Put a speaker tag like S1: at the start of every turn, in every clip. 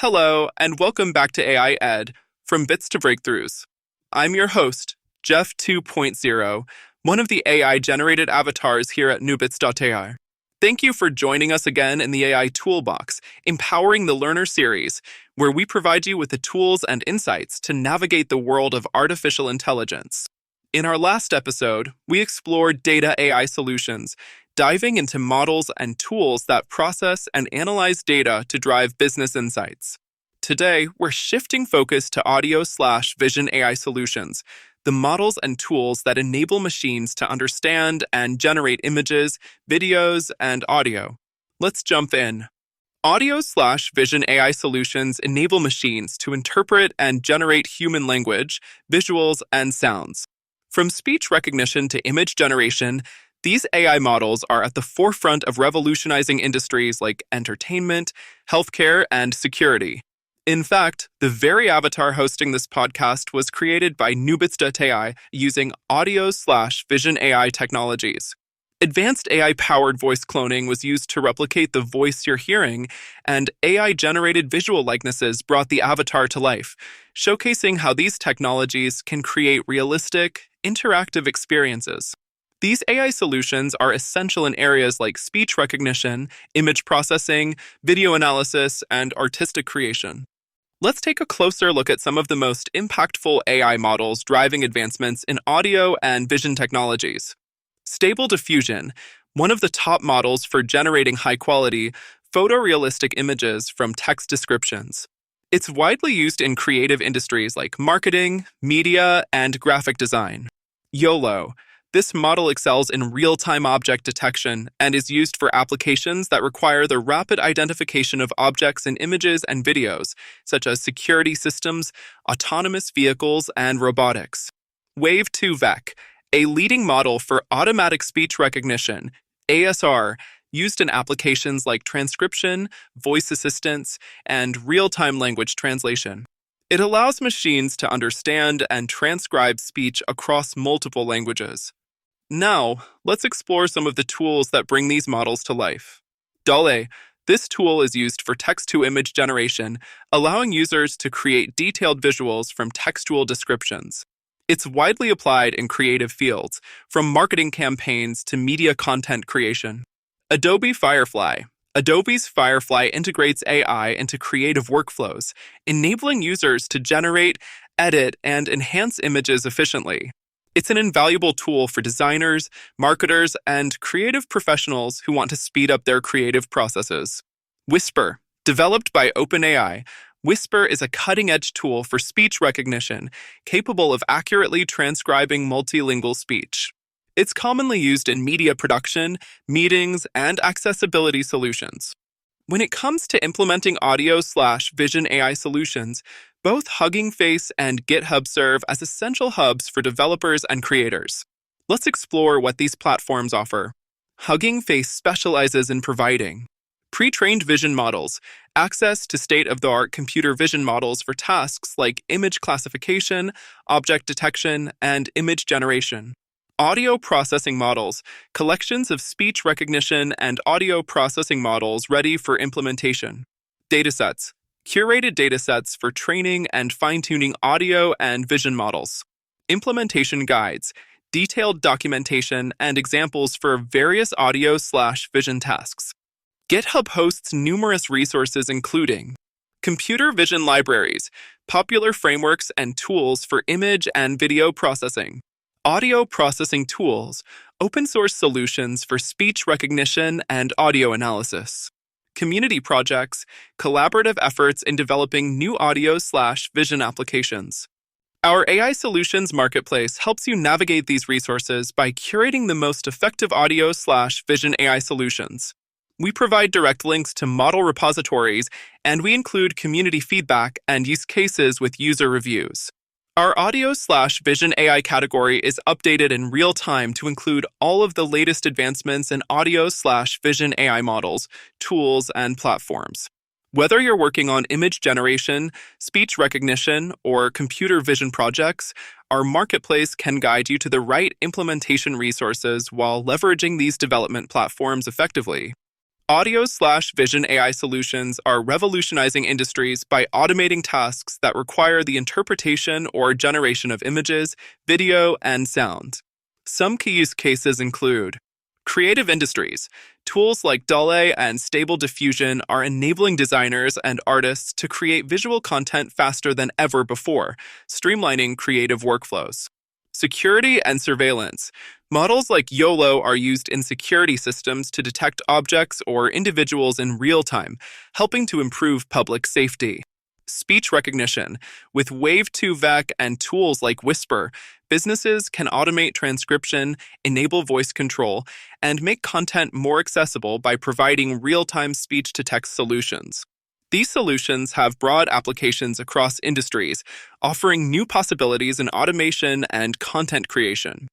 S1: Hello, and welcome back to AI Ed, from Bits to Breakthroughs. I'm your host, Jeff 2.0, one of the AI-generated avatars here at newbits.ai. Thank you for joining us again in the AI Toolbox, Empowering the Learner series, where we provide you with the tools and insights to navigate the world of artificial intelligence. In our last episode, we explored data AI solutions, diving into models and tools that process and analyze data to drive business insights. Today, we're shifting focus to audio/vision AI solutions, the models and tools that enable machines to understand and generate images, videos, and audio. Let's jump in. Audio/vision AI solutions enable machines to interpret and generate human language, visuals, and sounds. From speech recognition to image generation, these AI models are at the forefront of revolutionizing industries like entertainment, healthcare, and security. In fact, the very avatar hosting this podcast was created by newbits.ai using audio/vision AI technologies. Advanced AI-powered voice cloning was used to replicate the voice you're hearing, and AI-generated visual likenesses brought the avatar to life, showcasing how these technologies can create realistic, interactive experiences. These AI solutions are essential in areas like speech recognition, image processing, video analysis, and artistic creation. Let's take a closer look at some of the most impactful AI models driving advancements in audio and vision technologies. Stable Diffusion, one of the top models for generating high-quality, photorealistic images from text descriptions. It's widely used in creative industries like marketing, media, and graphic design. YOLO. This model excels in real-time object detection and is used for applications that require the rapid identification of objects in images and videos, such as security systems, autonomous vehicles, and robotics. Wave 2 Vec, a leading model for automatic speech recognition, ASR, used in applications like transcription, voice assistance, and real-time language translation. It allows machines to understand and transcribe speech across multiple languages. Now, let's explore some of the tools that bring these models to life. DALL-E. This tool is used for text-to-image generation, allowing users to create detailed visuals from textual descriptions. It's widely applied in creative fields, from marketing campaigns to media content creation. Adobe Firefly. Adobe's Firefly integrates AI into creative workflows, enabling users to generate, edit, and enhance images efficiently. It's an invaluable tool for designers, marketers, and creative professionals who want to speed up their creative processes. Whisper. Developed by OpenAI, Whisper is a cutting-edge tool for speech recognition, capable of accurately transcribing multilingual speech. It's commonly used in media production, meetings, and accessibility solutions. When it comes to implementing audio/vision AI solutions, both Hugging Face and GitHub serve as essential hubs for developers and creators. Let's explore what these platforms offer. Hugging Face specializes in providing pre-trained vision models, access to state-of-the-art computer vision models for tasks like image classification, object detection, and image generation. Audio processing models, collections of speech recognition and audio processing models ready for implementation. Datasets, curated datasets for training and fine-tuning audio and vision models. Implementation guides, detailed documentation, and examples for various audio/vision tasks. GitHub hosts numerous resources including computer vision libraries, popular frameworks and tools for image and video processing. Audio processing tools, open-source solutions for speech recognition and audio analysis. Community projects, collaborative efforts in developing new audio/vision applications. Our AI Solutions Marketplace helps you navigate these resources by curating the most effective audio/vision AI solutions. We provide direct links to model repositories, and we include community feedback and use cases with user reviews. Our audio/vision AI category is updated in real time to include all of the latest advancements in audio/vision AI models, tools, and platforms. Whether you're working on image generation, speech recognition, or computer vision projects, our marketplace can guide you to the right implementation resources while leveraging these development platforms effectively. Audio/vision AI solutions are revolutionizing industries by automating tasks that require the interpretation or generation of images, video, and sound. Some key use cases include creative industries. Tools like DALL-E and Stable Diffusion are enabling designers and artists to create visual content faster than ever before, streamlining creative workflows. Security and surveillance. Models like YOLO are used in security systems to detect objects or individuals in real time, helping to improve public safety. Speech recognition. With Wave 2 VEC and tools like Whisper, businesses can automate transcription, enable voice control, and make content more accessible by providing real-time speech-to-text solutions. These solutions have broad applications across industries, offering new possibilities in automation and content creation.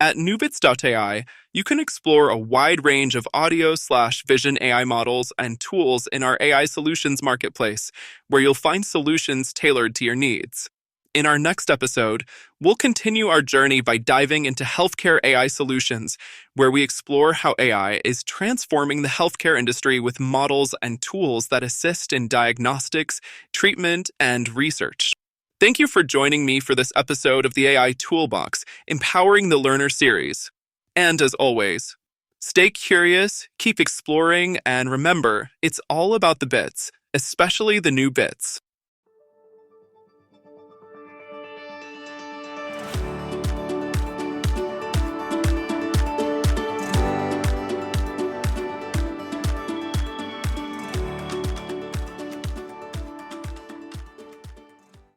S1: At newbits.ai, you can explore a wide range of audio/vision AI models and tools in our AI solutions marketplace, where you'll find solutions tailored to your needs. In our next episode, we'll continue our journey by diving into healthcare AI solutions, where we explore how AI is transforming the healthcare industry with models and tools that assist in diagnostics, treatment, and research. Thank you for joining me for this episode of the AI Toolbox, Empowering the Learner series. And as always, stay curious, keep exploring, and remember, it's all about the bits, especially the new bits.